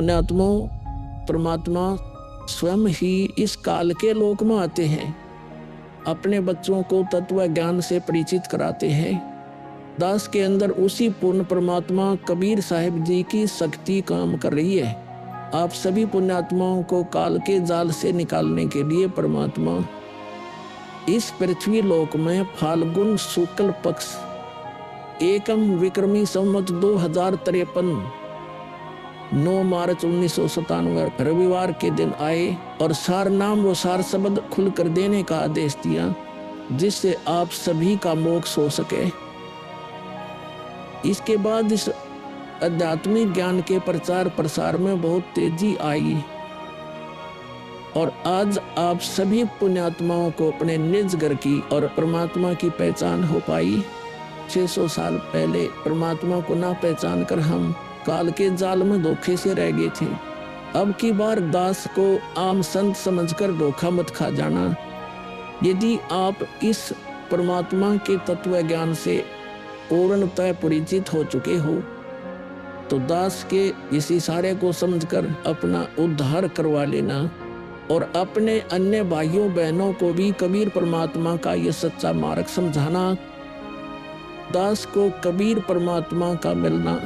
पुण्यात्माओं, परमात्मा स्वयं ही इस काल के लोक में आते हैं, अपने बच्चों को तत्व ज्ञान से परिचित कराते हैं। दास के अंदर उसी पूर्ण परमात्मा कबीर साहिब जी की शक्ति काम कर रही है। आप सभी पुण्यात्माओं को काल के जाल से निकालने के लिए परमात्मा इस पृथ्वी लोक में फाल्गुन शुक्ल पक्ष एकम विक्रमी संवत 2053 9 मार्च 1997 रविवार के दिन आए और सार नाम व सार शब्द खुलकर देने का आदेश दिया, जिससे आप सभी का मोक्ष हो सके। इसके बाद इस आध्यात्मिक ज्ञान के प्रचार प्रसार में बहुत तेजी आई और आज आप सभी पुण्यात्माओं को अपने निज घर की और परमात्मा की पहचान हो पाई। 600 साल पहले परमात्मा को ना पहचान कर हम काल के जाल में धोखे से रह गए थे। अब की बार दास को आम संत समझकर धोखा मत खा जाना। यदि आप इस परमात्मा के तत्व ज्ञान से पूर्णतः परिचित हो चुके हो तो दास के इस इशारे को समझकर अपना उद्धार करवा लेना और अपने अन्य भाइयों बहनों को भी कबीर परमात्मा का यह सच्चा मार्ग समझाना। दास को कबीर परमात्मा का मिलना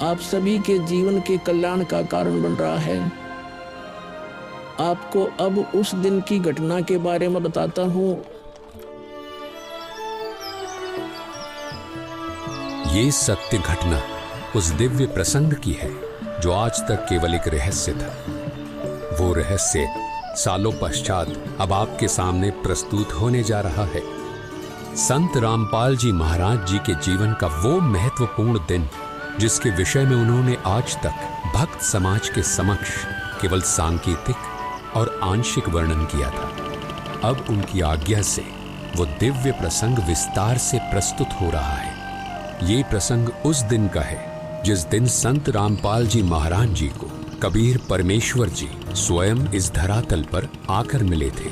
आप सभी के जीवन के कल्याण का कारण बन रहा है। आपको अब उस दिन की घटना के बारे में बताता हूं। ये सत्य घटना उस दिव्य प्रसंग की है जो आज तक केवल एक रहस्य था। वो रहस्य सालों पश्चात अब आपके सामने प्रस्तुत होने जा रहा है। संत रामपाल जी महाराज जी के जीवन का वो महत्वपूर्ण दिन जिसके विषय में उन्होंने आज तक भक्त समाज के समक्ष केवल सांकेतिक और आंशिक वर्णन किया था, अब उनकी आज्ञा से वो दिव्य प्रसंग विस्तार से प्रस्तुत हो रहा है। ये प्रसंग उस दिन का है जिस दिन संत रामपाल जी महाराज जी को कबीर परमेश्वर जी स्वयं इस धरातल पर आकर मिले थे।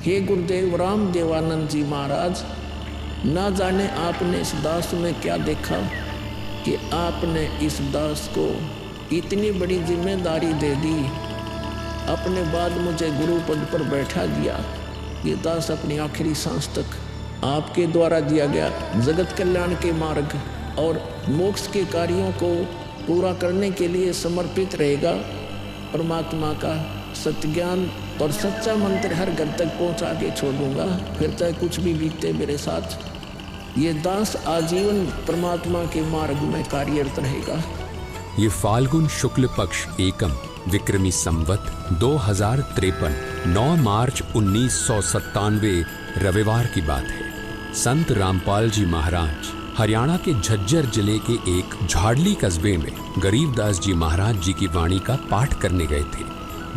हे गुरुदेव राम देवानंद जी महाराज, ना जाने आपने इस दास में क्या देखा कि आपने इस दास को इतनी बड़ी जिम्मेदारी दे दी। अपने बाद मुझे गुरु पद पर बैठा दिया। ये दास अपनी आखिरी सांस तक आपके द्वारा दिया गया जगत कल्याण के मार्ग और मोक्ष के कार्यों को पूरा करने के लिए समर्पित रहेगा। परमात्मा का सत्य ज्ञान और सच्चा मंत्र हर घर तक पहुंचा के छोड़ूंगा, फिर चाहे कुछ भी बीते मेरे साथ। ये दास आजीवन परमात्मा के मार्ग में कार्यरत रहेगा। ये फाल्गुन शुक्ल पक्ष एकम विक्रमी संवत 2053 9 मार्च 1997 रविवार की बात है। संत रामपाल जी महाराज हरियाणा के झज्जर जिले के एक झाड़ली कस्बे में गरीबदास जी महाराज जी की वाणी का पाठ करने गए थे।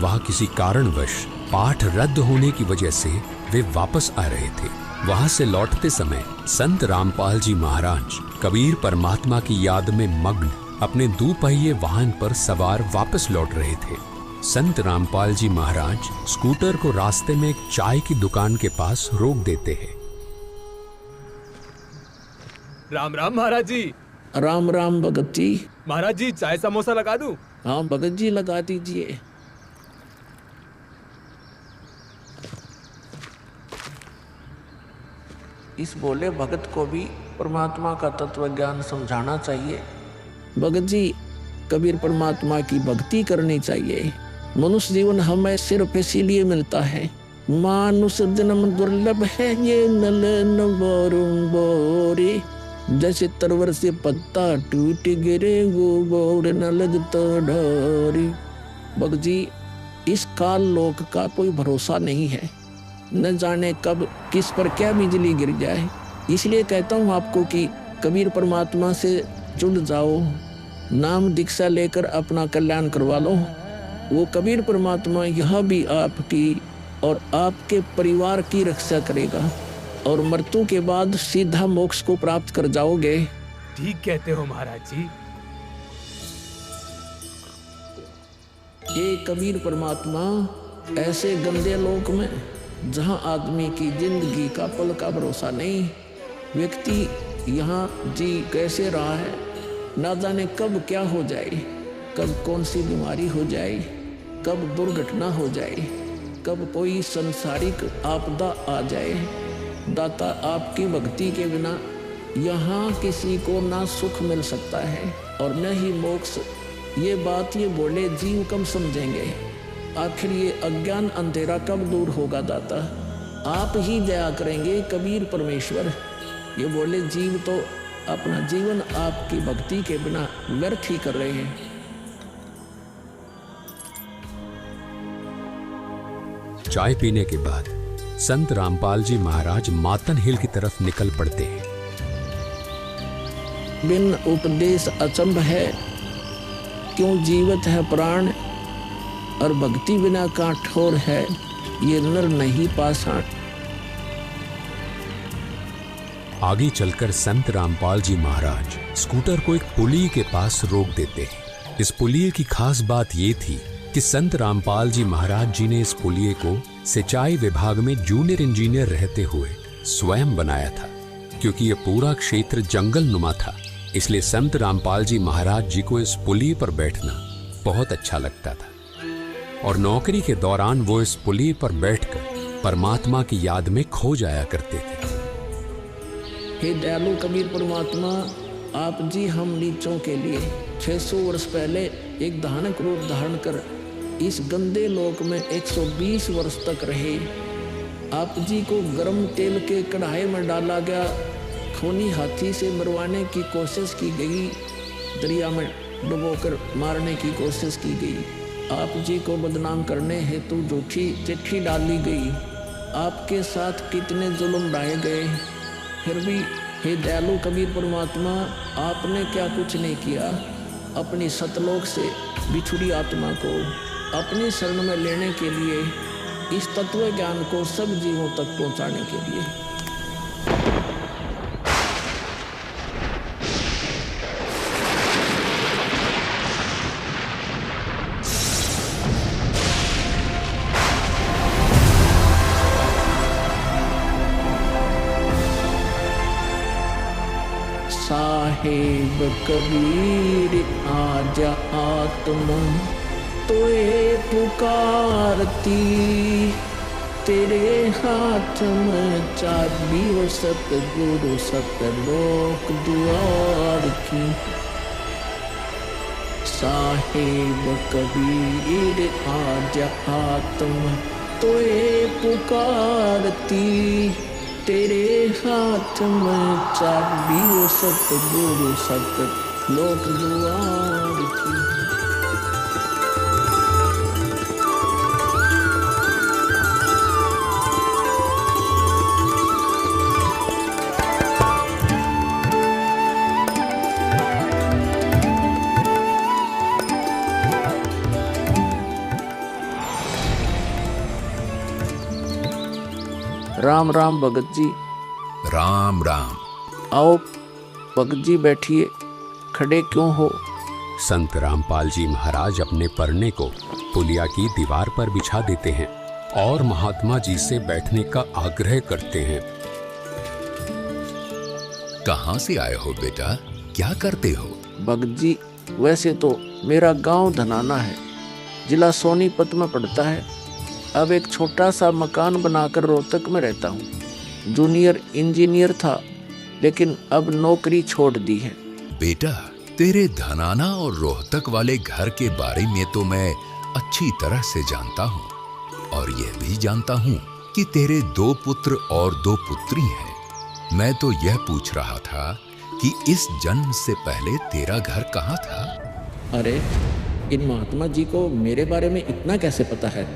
वहां किसी कारणवश पाठ रद्द होने की वजह से वे वापस आ रहे थे। वहां से लौटते समय संत रामपाल जी महाराज कबीर परमात्मा की याद में मग्न अपने दुपहिए वाहन पर सवार वापस लौट रहे थे। संत रामपाल जी महाराज स्कूटर को रास्ते में एक चाय की दुकान के पास रोक देते हैं। राम राम महाराज जी। राम राम भगत जी। महाराज जी चाय समोसा लगा दूं? हाँ भगत जी लगा दीजिए। इस बोले भगत को भी परमात्मा का तत्व ज्ञान समझाना चाहिए। भगत जी, कबीर परमात्मा की भक्ति करनी चाहिए। मनुष्य जीवन हमें सिर्फ इसीलिए मिलता है। मानुष जन्म दुर्लभ है ये नलन बोरे, जैसे तरवर से पत्ता टूट गिरे वो बोर न लगता डोरी। भगत जी, इस काल लोक का कोई भरोसा नहीं है, न जाने कब किस पर क्या बिजली गिर जाए। इसलिए कहता हूँ आपको कि कबीर परमात्मा से जुड़ जाओ, नाम दीक्षा लेकर अपना कल्याण करवा लो। वो कबीर परमात्मा यह भी आपकी और आपके परिवार की रक्षा करेगा और मृत्यु के बाद सीधा मोक्ष को प्राप्त कर जाओगे। ठीक कहते हो महाराज जी। ये कबीर परमात्मा ऐसे गंदे लोक में जहां आदमी की जिंदगी का पल का भरोसा नहीं, व्यक्ति यहाँ जी कैसे रहा है ना जाने कब क्या हो जाए, कब कौन सी बीमारी हो जाए, कब दुर्घटना हो जाए, कब कोई संसारिक आपदा आ जाए। दाता, आपकी भक्ति के बिना यहाँ किसी को ना सुख मिल सकता है और न ही मोक्ष। ये बात ये बोले जीव कब समझेंगे? आखिर ये अज्ञान अंधेरा कब दूर होगा दाता? आप ही दया करेंगे कबीर परमेश्वर। ये बोले जीव तो अपना जीवन आपकी भक्ति के बिना व्यर्थ ही कर रहे हैं। चाय पीने के बाद संत रामपाल जी महाराज मातन हिल की तरफ निकल पड़ते हैं। बिन उपदेश अचंभ है, क्यों जीवत है प्राण, और भक्ति बिना काठोर है, ये नर नहीं पाषाण। आगे चलकर संत रामपाल जी महाराज स्कूटर को एक पुलिये के पास रोक देते हैं। इस पुलिये की खास बात ये थी कि संत रामपाल जी महाराज जी ने इस पुलिये को सिंचाई विभाग में जूनियर इंजीनियर रहते हुए स्वयं बनाया था। क्योंकि यह पूरा क्षेत्र जंगल नुमा था, इसलिए संत रामपाल जी महाराज जी को इस पुलिये पर बैठना बहुत अच्छा लगता था और नौकरी के दौरान वो इस पुलिये पर बैठकर परमात्मा की याद में खो जाया करते थे। हे दयालु कबीर परमात्मा, आप जी हम नीचों के लिए 600 वर्ष पहले एक धानक रूप धारण कर इस गंदे लोक में 120 वर्ष तक रहे। आप जी को गर्म तेल के कढ़ाई में डाला गया, खूनी हाथी से मरवाने की कोशिश की गई, दरिया में डुबोकर मारने की कोशिश की गई। आप जी को बदनाम करने हेतु झूठी चिट्ठी डाली गई। आपके साथ कितने जुल्म ढाए गए, फिर भी हे दयालु कबीर परमात्मा, आपने क्या कुछ नहीं किया। अपनी सतलोक से बिछुड़ी आत्मा को अपनी शरण में लेने के लिए, इस तत्व ज्ञान को सब जीवों तक पहुंचाने के लिए। साहेब कबीर आजा आत्मा तोए पुकारती, तेरे हाथ में चाबी वो सतगुरु सतलोक द्वार की। साहेब कबीर आजा आत्मा तोए पुकारती, तेरे हाथ में चाबी वो सतगुरु सतलोक द्वार की। राम राम भगत जी। राम राम। आओ भगत जी बैठिए, खड़े क्यों हो? संत रामपाल जी महाराज अपने परने को पुलिया की दीवार पर बिछा देते हैं और महात्मा जी से बैठने का आग्रह करते हैं। कहाँ से आए हो बेटा, क्या करते हो? भगत जी, वैसे तो मेरा गांव धनाना है, जिला सोनीपत में पड़ता है। अब एक छोटा सा मकान बनाकर रोहतक में रहता हूँ। जूनियर इंजीनियर था, लेकिन अब नौकरी छोड़ दी है। बेटा, तेरे धनाना और रोहतक वाले घर के बारे में तो मैं अच्छी तरह से जानता हूँ और यह भी जानता हूँ कि तेरे 2 पुत्र और 2 पुत्री हैं। मैं तो यह पूछ रहा था कि इस जन्म से पहले तेरा घर कहाँ था? अरे, इन महात्मा जी को मेरे बारे में इतना कैसे पता है?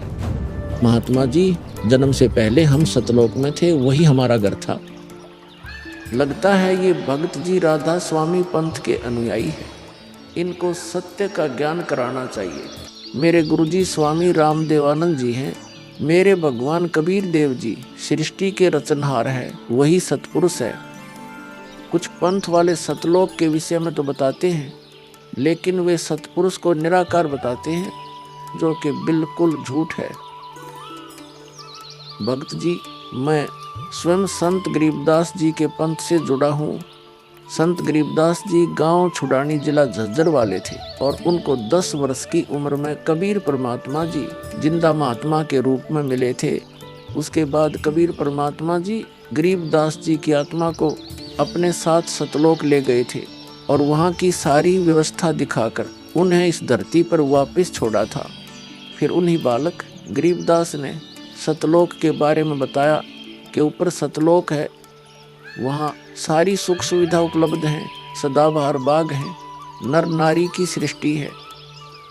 महात्मा जी, जन्म से पहले हम सतलोक में थे, वही हमारा घर था। लगता है ये भगत जी राधा स्वामी पंथ के अनुयायी हैं। इनको सत्य का ज्ञान कराना चाहिए। मेरे गुरुजी स्वामी रामदेवानंद जी हैं। मेरे भगवान कबीर देव जी सृष्टि के रचनहार हैं, वही सतपुरुष है। कुछ पंथ वाले सतलोक के विषय में तो बताते हैं, लेकिन वे सतपुरुष को निराकार बताते हैं, जो कि बिल्कुल झूठ है। भक्त जी, मैं स्वयं संत गरीबदास जी के पंथ से जुड़ा हूँ। संत गरीबदास जी गांव छुड़ानी जिला झज्जर वाले थे और उनको 10 वर्ष की उम्र में कबीर परमात्मा जी जिंदा महात्मा के रूप में मिले थे। उसके बाद कबीर परमात्मा जी गरीबदास जी की आत्मा को अपने साथ सतलोक ले गए थे और वहाँ की सारी व्यवस्था दिखाकर उन्हें इस धरती पर वापस छोड़ा था। फिर उन्हीं बालक गरीबदास ने सतलोक के बारे में बताया कि ऊपर सतलोक है, वहाँ सारी सुख सुविधा उपलब्ध हैं, सदाबहार बाग हैं, नर नारी की सृष्टि है।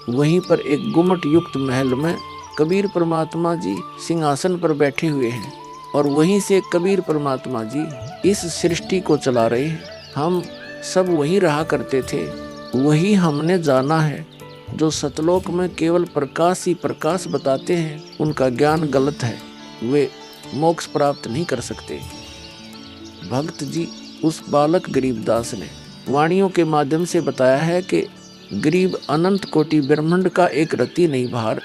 वहीं पर एक गुम्मट युक्त महल में कबीर परमात्मा जी सिंहासन पर बैठे हुए हैं और वहीं से कबीर परमात्मा जी इस सृष्टि को चला रहे हैं। हम सब वहीं रहा करते थे, वही हमने जाना है। जो सतलोक में केवल प्रकाश ही प्रकाश बताते हैं उनका ज्ञान गलत है, वे मोक्ष प्राप्त नहीं कर सकते। भक्त जी उस बालक गरीबदास ने वाणियों के माध्यम से बताया है कि गरीब अनंत कोटि ब्रह्मांड का एक रति नहीं भार,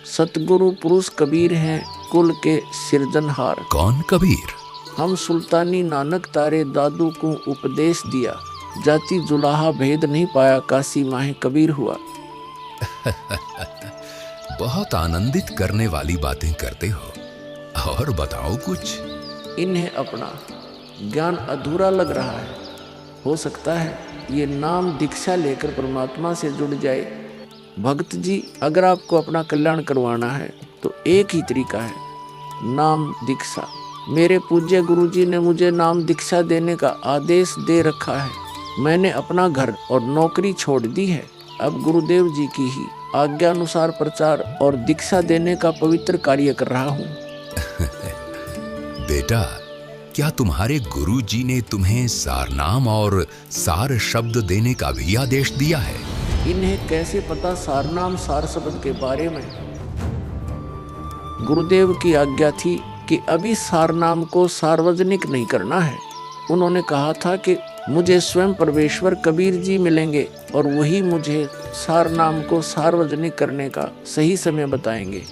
सतगुरु पुरुष कबीर हैं कुल के सिरजनहार। कौन कबीर? हम सुल्तानी नानक तारे दादू को उपदेश दिया, जाति जुलाहा भेद नहीं पाया, काशी माहे कबीर हुआ। बहुत आनंदित करने वाली बातें करते हो, और बताओ कुछ। इन्हें अपना ज्ञान अधूरा लग रहा है, हो सकता है ये नाम दीक्षा लेकर परमात्मा से जुड़ जाए। भक्त जी अगर आपको अपना कल्याण करवाना है तो एक ही तरीका है, नाम दीक्षा। मेरे पूज्य गुरु जी ने मुझे नाम दीक्षा देने का आदेश दे रखा है। मैंने अपना घर और नौकरी छोड़ दी है, अब गुरुदेव जी की ही आज्ञा अनुसार प्रचार और दीक्षा देने का पवित्र कार्य कर रहा हूँ। बेटा, क्या तुम्हारे गुरु जी ने तुम्हें सारनाम और सार शब्द देने का भी आदेश दिया है? इन्हें कैसे पता सारनाम सार शब्द के बारे में? गुरुदेव की आज्ञा थी कि अभी सारनाम को सार्वजनिक नहीं करना है। उन्होंने कहा था कि मुझे स्वयं परमेश्वर कबीर जी मिलेंगे और वही मुझे सारनाम को सार्वजनिक करने का सही समय बताएंगे।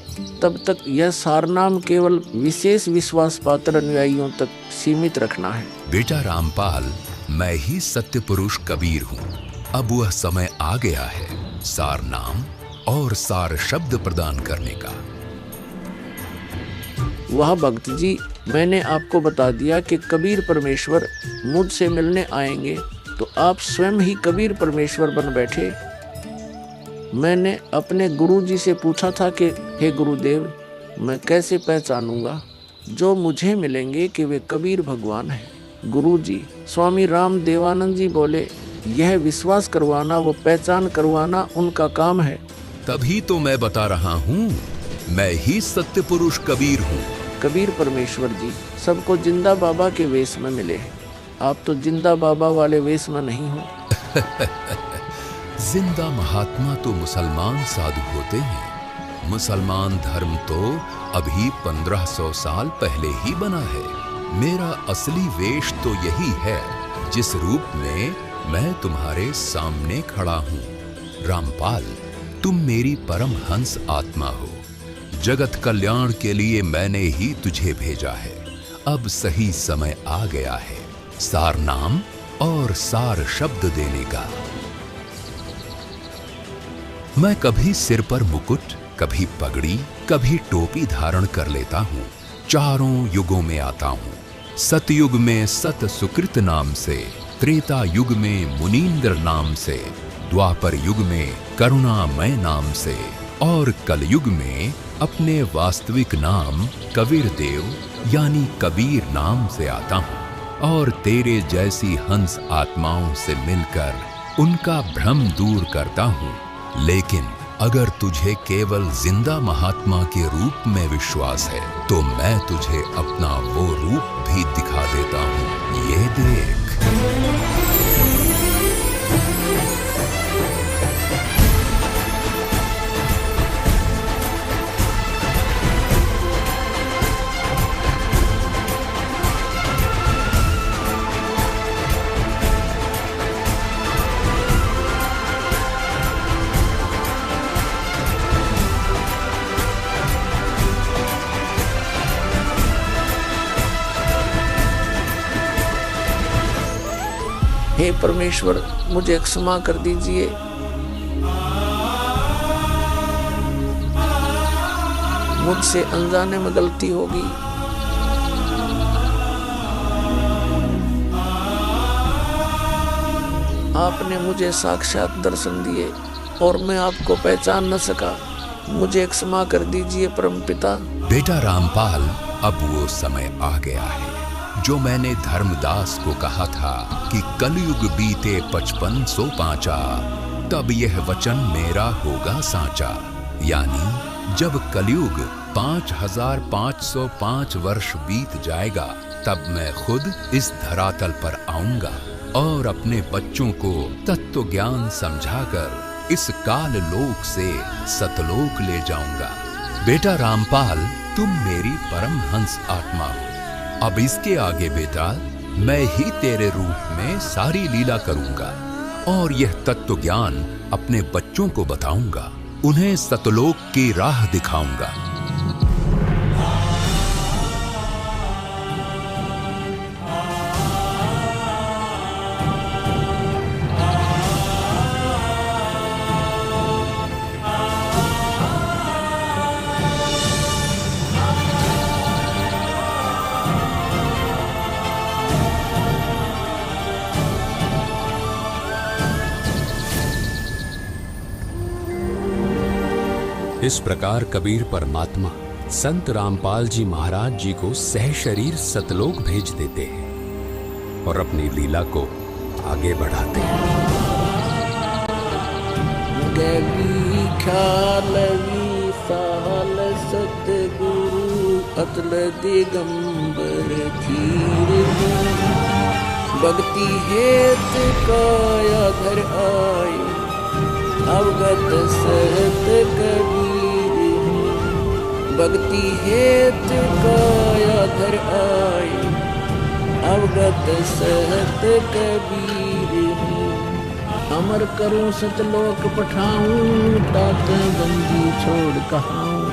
तब तक यह सारनाम केवल विशेष विश्वास पात्र अनुयायियों तक सीमित रखना है। बेटा रामपाल, मैं ही सत्य पुरुष कबीर हूँ। अब वह समय आ गया है सारनाम और सार शब्द प्रदान करने का। वह भक्त जी, मैंने आपको बता दिया कि कबीर परमेश्वर मुझसे मिलने आएंगे, तो आप स्वयं ही कबीर परमेश्वर बन बैठे। मैंने अपने गुरु जी से पूछा था कि हे गुरुदेव, मैं कैसे पहचानूंगा जो मुझे मिलेंगे कि वे कबीर भगवान हैं? गुरु जी स्वामी राम देवानंद जी बोले, यह विश्वास करवाना, वो पहचान करवाना उनका काम है। तभी तो मैं बता रहा हूँ, मैं ही सत्य पुरुष कबीर हूँ। कबीर परमेश्वर जी सबको जिंदा बाबा के वेश में मिले हैं, आप तो जिंदा बाबा वाले वेश में नहीं हो। जिंदा महात्मा तो मुसलमान साधु होते हैं। मुसलमान धर्म तो अभी 1500 साल पहले ही बना है। मेरा असली वेश तो यही है जिस रूप में मैं तुम्हारे सामने खड़ा हूँ। रामपाल, तुम मेरी परम हंस आत्मा हो। जगत कल्याण के लिए मैंने ही तुझे भेजा है। अब सही समय आ गया है सार नाम और सार शब्द देने का। मैं कभी सिर पर मुकुट, कभी पगड़ी, कभी टोपी धारण कर लेता हूँ। चारों युगों में आता हूँ। सतयुग में सत सुकृत नाम से, त्रेता युग में मुनींद्र नाम से, द्वापर युग में करुणामय नाम से और कलयुग में अपने वास्तविक नाम कबीर देव यानी कबीर नाम से आता हूँ और तेरे जैसी हंस आत्माओं से मिलकर उनका भ्रम दूर करता हूँ। लेकिन अगर तुझे केवल जिंदा महात्मा के रूप में विश्वास है तो मैं तुझे अपना वो रूप भी दिखा देता हूँ। ये देख। हे परमेश्वर, मुझे क्षमा कर दीजिए। मुझसे अनजाने में गलती होगी। आपने मुझे साक्षात दर्शन दिए और मैं आपको पहचान न सका। मुझे क्षमा कर दीजिए परमपिता। बेटा रामपाल, अब वो समय आ गया है जो मैंने धर्मदास को कहा था कि कलयुग बीते 5500 पांचा, तब यह वचन मेरा होगा साचा। यानी जब कलयुग 5505 वर्ष बीत जाएगा, तब मैं खुद इस धरातल पर आऊंगा और अपने बच्चों को तत्व ज्ञान समझाकर इस काल लोक से सतलोक ले जाऊंगा। बेटा रामपाल, तुम मेरी परमहंस आत्मा हो। अब इसके आगे बेटा, मैं ही तेरे रूप में सारी लीला करूंगा और यह तत्व ज्ञान अपने बच्चों को बताऊंगा, उन्हें सतलोक की राह दिखाऊंगा। इस प्रकार कबीर परमात्मा संत रामपाल जी महाराज जी को सह शरीर सतलोक भेज देते हैं और अपनी लीला को आगे बढ़ाते हैं। गली ख्यालवी साल सतगुरु अतल दिगंबर धीर भक्ति हेत काया धर आए अवगत सहत कबीर। भक्ति हेत काया धर आए अवगत सहत कबीर। अमर करूं सतलोक पठाऊं तात बंदी छोड़ कहाऊं।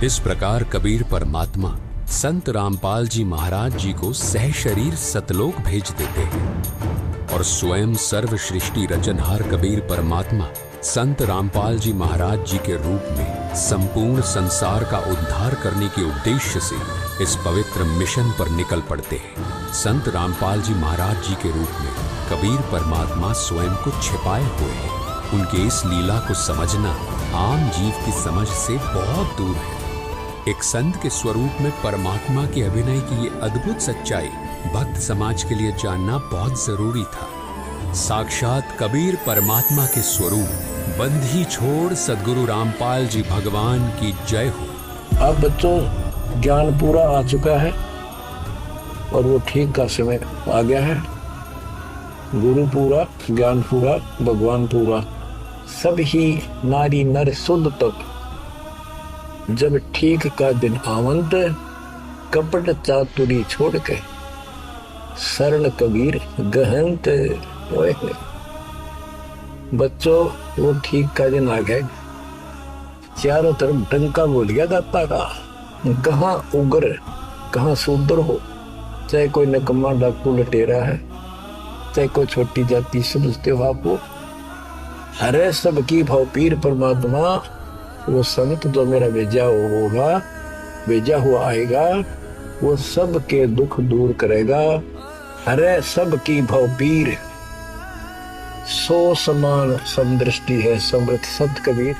इस प्रकार कबीर परमात्मा संत रामपाल जी महाराज जी को सह शरीर सतलोक भेज देते हैं और स्वयं सर्व सृष्टि रचनहार कबीर परमात्मा संत रामपाल जी महाराज जी के रूप में संपूर्ण संसार का उद्धार करने के उद्देश्य से इस पवित्र मिशन पर निकल पड़ते हैं। संत रामपाल जी महाराज जी के रूप में कबीर परमात्मा स्वयं को छिपाए हुए हैं। उनके इस लीला को समझना आम जीव की समझ से बहुत दूर है। एक संत के स्वरूप में परमात्मा के अभिनय की ये अद्भुत सच्चाई भक्त समाज के लिए जानना बहुत जरूरी था। साक्षात कबीर परमात्मा के स्वरूप बंधी छोड़ सद्गुरु रामपाल जी भगवान की जय हो। अब बच्चों, ज्ञान पूरा आ चुका है और वो ठीक का समय आ गया है। गुरु पूरा, ज्ञान पूरा, भगवान पूरा, सब ही नारी नर शुद्ध तक। जब ठीक का दिन आवंत, कपट चातुरी छोड़ के शरण कबीर गहनत। बच्चों, वो ठीक का दिन आ गया। चारों तरफ डंका बोल गया दाता का। कहाँ उग्र, कहाँ शूद्र हो, चाहे कोई नकम्मा डाकू लटेरा है, चाहे कोई छोटी जाति समझते हो आपको, हरे सबकी भाव पीर परमात्मा। वो संत जो मेरा भेजा होगा, भेजा हुआ आएगा, वो सब के दुख दूर करेगा। हरे सबकी भाव पीर, सो समान समदृष्टि है समृत सत कबीर।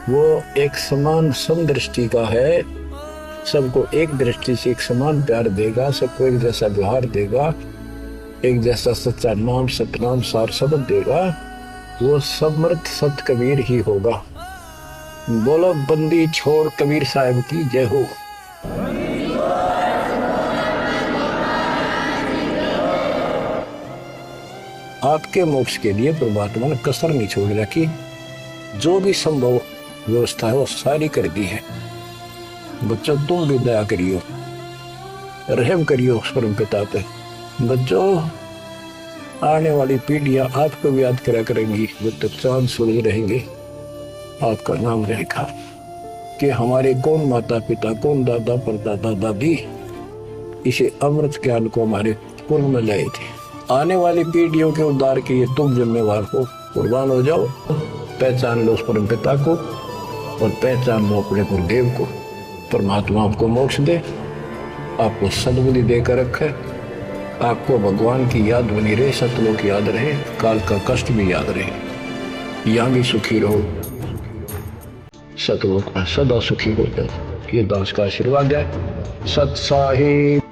वो एक समान समदृष्टि का है, सबको एक दृष्टि से एक समान प्यार देगा, सबको एक जैसा व्यवहार देगा, एक जैसा सच्चा नाम सतनाम सार शब्द देगा। वो समर्थ सत कबीर ही होगा। बोलो बंदी छोड़ कबीर साहब की जय हो। आपके मोक्ष के लिए परमात्मा ने कसर नहीं छोड़ रखी। जो भी संभव व्यवस्था है वो सारी कर दी है। बच्चों, तुम भी दया करियो, रहम करियो उस परम पिता पे। बच्चों, आने वाली पीढ़ियां आपको भी याद करा करेंगी। जब तक चांद सूरज रहेंगे आपका नाम रहेगा कि हमारे कौन माता पिता, कौन दादा परदादा दादी इसे अमृत ज्ञान को हमारे कुल में लाए थे। आने वाली पीढ़ियों के उद्धार के लिए तुम जिम्मेवार हो, कुर्बान हो जाओ। पहचान लो उस परम पिता को और पहचान लो अपने गुरुदेव को। परमात्मा आपको मोक्ष दे, आपको सद्बुद्धि देकर रखे, आपको भगवान की याद बनी रहे, सतलोक याद रहे, काल का कष्ट भी याद रहे, यहाँ भी सुखी रहो, सतलोक में सदा सुखी हो जाए। ये दास का आशीर्वाद है। सत साहिब।